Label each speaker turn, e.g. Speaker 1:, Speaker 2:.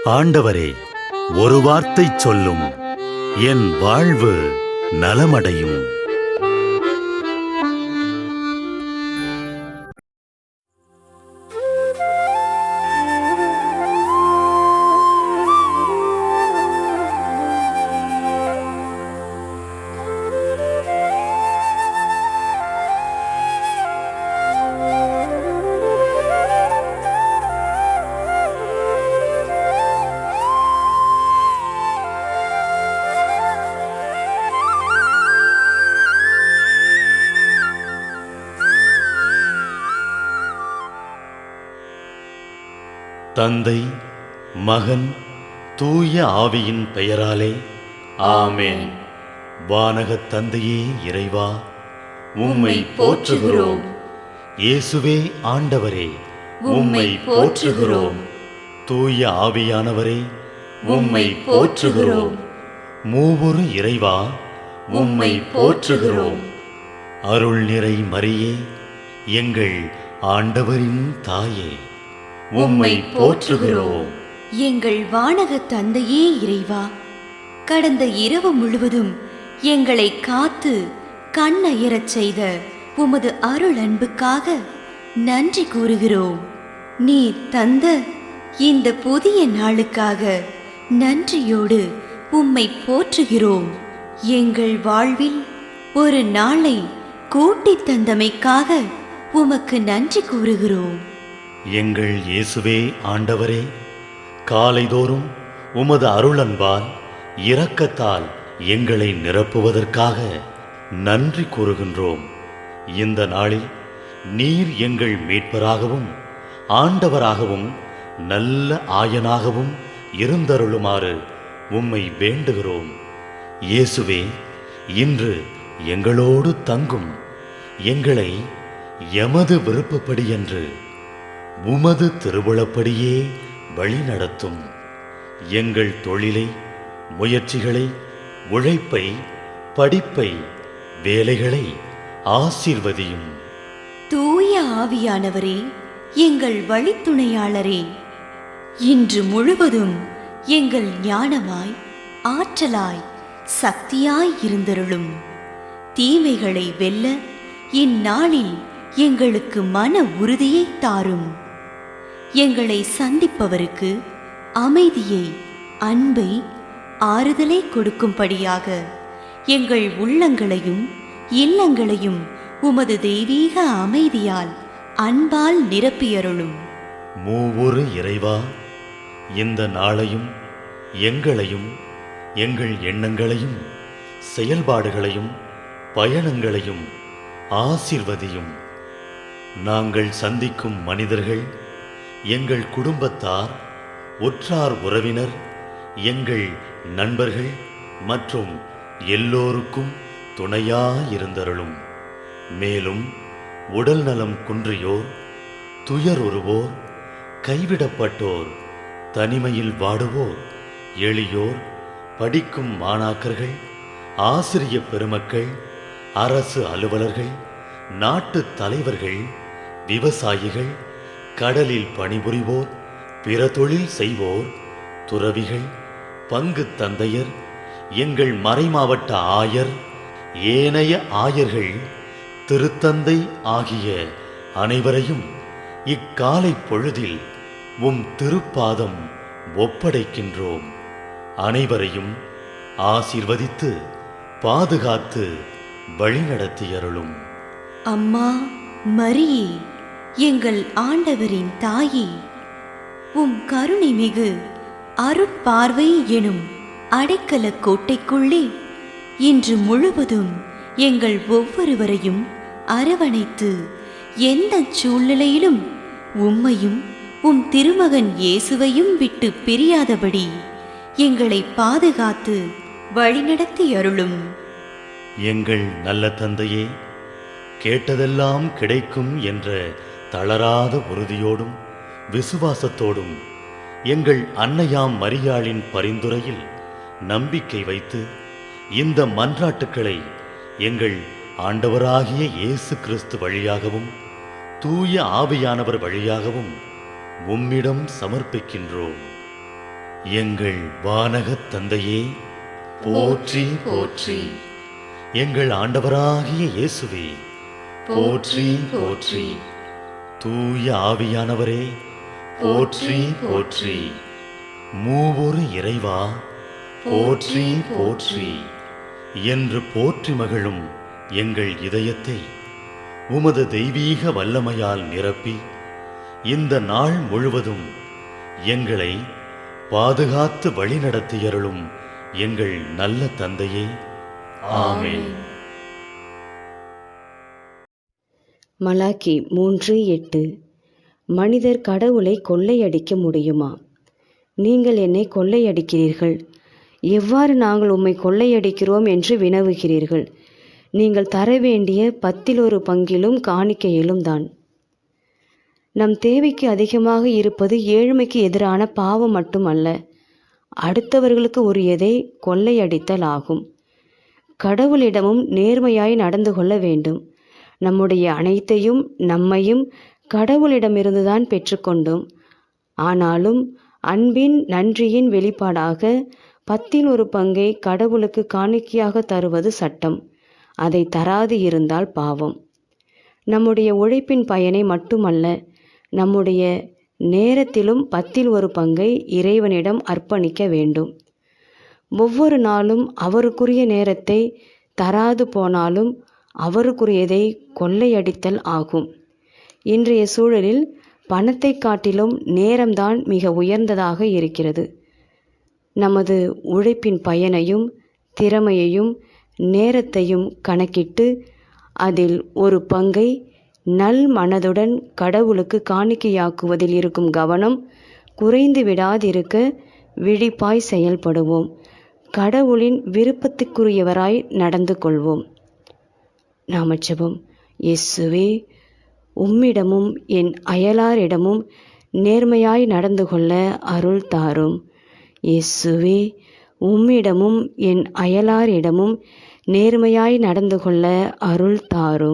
Speaker 1: ஆண்டவரே, ஒரு வார்த்தை சொல்லும், என் வாழ்வு நலமடையும். தந்தை, மகன், தூய ஆவியின் பெயராலே ஆமென். வானகத் தந்தையே இறைவா,
Speaker 2: உம்மை போற்றுகிறோம்.
Speaker 1: இயேசுவே ஆண்டவரே,
Speaker 2: உம்மை போற்றுகிறோம்.
Speaker 1: தூய ஆவியானவரே,
Speaker 2: உம்மை போற்றுகிறோம்.
Speaker 1: மூவொரு இறைவா,
Speaker 2: உம்மை போற்றுகிறோம்.
Speaker 1: அருள் நிறை மரியே, எங்கள் ஆண்டவரின் தாயே,
Speaker 2: உம்மை போற்றுகிறோம்.
Speaker 3: எங்கள் வானக தந்தையே இறைவா, கடந்த இரவு முழுவதும் எங்களை காத்து கண்ணயரச் செய்த உமது அருள் அன்புக்காக நன்றி கூறுகிறோம். நீர் தந்த இந்த புதிய நாளுக்காக நன்றியோடு உம்மை போற்றுகிறோம். எங்கள் வாழ்வில் ஒரு நாளை கூட்டித் தந்தமைக்காக உமக்கு நன்றி கூறுகிறோம்.
Speaker 1: எங்கள் இயேசுவே ஆண்டவரே, காலைதோறும் உமது அருளன்பால் இரக்கத்தால் எங்களை நிரப்புவதற்காக நன்றி கூறுகின்றோம். இந்த நாளில் நீர் எங்கள் மீட்பராகவும் ஆண்டவராகவும் நல்ல ஆயனாகவும் இருந்தருளுமாறு உம்மை வேண்டுகிறோம். இயேசுவே, இன்று எங்களோடு தங்கும், எங்களை எமது விருப்பப்படி என்று உமது திருவுளப்படியே வழிநடத்தும். எங்கள் தொழிலை, முயற்சிகளை, உழைப்பை, படிப்பை, வேலைகளை ஆசீர்வதியும்.
Speaker 3: தூய ஆவியானவரே, எங்கள் வழித்துணையாளரே, இன்று முழுவதும் எங்கள் ஞானமாய், ஆற்றலாய், சக்தியாய் இருந்தருளும். தீமைகளை வெல்ல இந்நாளில் எங்களுக்கு மன உறுதியை தாரும். எங்களை சந்திப்பவருக்கு அமைதியை, அன்பை, ஆறுதலை கொடுக்கும்படியாக எங்கள் உள்ளங்களையும் இல்லங்களையும் உமது தெய்வீக அமைதியால், அன்பால் நிரப்பியருளும்.
Speaker 1: மூவொரு இறைவா, இந்த நாளையும் எங்களையும் எங்கள் எண்ணங்களையும் செயல்பாடுகளையும் பயணங்களையும் ஆசீர்வதியும். நாங்கள் சந்திக்கும் மனிதர்கள், எங்கள் குடும்பத்தார், உற்றார் உறவினர், எங்கள் நண்பர்கள் மற்றும் எல்லோருக்கும் துணையாயிருந்தருளும். மேலும் உடல் நலம் குன்றியோர், துயருறுவோர், கைவிடப்பட்டோர், தனிமையில் வாடுவோர், எளியோர், படிக்கும் மாணாக்கர்கள், ஆசிரிய பெருமக்கள், அரசு அலுவலர்கள், நாட்டு தலைவர்கள், விவசாயிகள், கடலில் பணிபுரிவோர், பிற தொழில் செய்வோர், துறவிகள், பங்கு தந்தையர், எங்கள் மறைமாவட்ட ஆயர், ஏனைய ஆயர்கள், திருத்தந்தை ஆகிய அனைவரையும் இக்காலை பொழுதில் உம் திருப்பாதம் ஒப்படைக்கின்றோம். அனைவரையும் ஆசீர்வதித்து பாதுகாத்து வழிநடத்தியருளும்.
Speaker 3: அம்மா மரியே, எங்கள் ஆண்டவரின் தாயே, உம் கருணை மிகு அருட்பார்வை எனும் அடைக்கல கோட்டைக்குள்ளே இன்று முழுவதும் எங்கள் ஒவ்வொருவரையும் அரவணைத்து, எந்த சூழ்நிலையிலும் உம்மையும் உம் திருமகன் இயேசுவையும் விட்டு பிரியாதபடி எங்களை பாதுகாத்து வழிநடத்தி அருளும்.
Speaker 1: எங்கள் நல்ல தந்தையே, கேட்டதெல்லாம் கிடைக்கும் என்ற தளராத உறுதியோடும் விசுவாசத்தோடும் எங்கள் அன்னையாம் மரியாளின் பரிந்துரையில் நம்பிக்கை வைத்து இந்த மன்றாட்டுக்களை எங்கள் ஆண்டவராகிய இயேசு கிறிஸ்து வழியாகவும் தூய ஆவியானவர் வழியாகவும் உம்மிடம் சமர்ப்பிக்கின்றோம். எங்கள் வானகத் தந்தையே,
Speaker 2: போற்றி போற்றி.
Speaker 1: எங்கள் ஆண்டவராகிய இயேசுவே,
Speaker 2: போற்றி போற்றி.
Speaker 1: தூய ஆவியானவரே,
Speaker 2: போற்றி போற்றி.
Speaker 1: மூவொரு இறைவா,
Speaker 2: போற்றி போற்றி.
Speaker 1: என்று போற்றி மகிழும் எங்கள் இதயத்தை உமது தெய்வீக வல்லமையால் நிரப்பி இந்த நாள் முழுவதும் எங்களை பாதுகாத்து வழிநடத்தியருளும் எங்கள் நல்ல தந்தையே, ஆமென்.
Speaker 4: மலாக்கி 3:8. மனிதர் கடவுளை கொள்ளையடிக்க முடியுமா? நீங்கள் என்னை கொள்ளையடிக்கிறீர்கள். எவ்வாறு நாங்கள் உம்மை கொள்ளையடிக்கிறோம் என்று வினவுகிறீர்கள். நீங்கள் தர வேண்டிய 10% காணிக்கையிலும் தான். நம் தேவைக்கு அதிகமாக இருப்பது ஏழ்மைக்கு எதிரான பாவம் மட்டுமல்ல, அடுத்தவர்களுக்கு உரியதை கொள்ளையடித்தல் ஆகும். கடவுளிடமும் நேர்மையாய் நடந்து கொள்ள வேண்டும். நம்முடைய அனைத்தையும் நம்மையும் கடவுளிடமிருந்துதான் பெற்றுக்கொண்டோம். ஆனாலும் அன்பின் நன்றியின் வெளிப்பாடாக 10% கடவுளுக்கு காணிக்கையாக தருவது சட்டம். அதை தராது இருந்தால் பாவம். நம்முடைய உழைப்பின் பயனை மட்டுமல்ல, நம்முடைய நேரத்திலும் 10% இறைவனிடம் அர்ப்பணிக்க வேண்டும். ஒவ்வொரு நாளும் அவருக்குரிய நேரத்தை தராது போனாலும் அவருக்குரியதை கொள்ளையடித்தல் ஆகும். இன்றைய சூழலில் பணத்தை காட்டிலும் நேரம்தான் மிக உயர்ந்ததாக இருக்கிறது. நமது உழைப்பின் பயனையும் திறமையையும் நேரத்தையும் கணக்கிட்டு அதில் ஒரு பங்கை நல் மனதுடன் கடவுளுக்கு காணிக்கையாக்குவதில் இருக்கும் கவனம் குறைந்து விடாதிருக்க விழிப்பாய் செயல்படுவோம். கடவுளின் விருப்பத்துக்குரியவராய் நடந்து கொள்வோம். நாம ஜெபம். இயேசுவே, உம்மிடமும் என் அயலாரிடமும் நேர்மையாய் நடந்து கொள்ள அருள் தாரும். இயேசுவே, உம்மிடமும் என் அயலாரிடமும் நேர்மையாய் நடந்து கொள்ள அருள் தாரும்.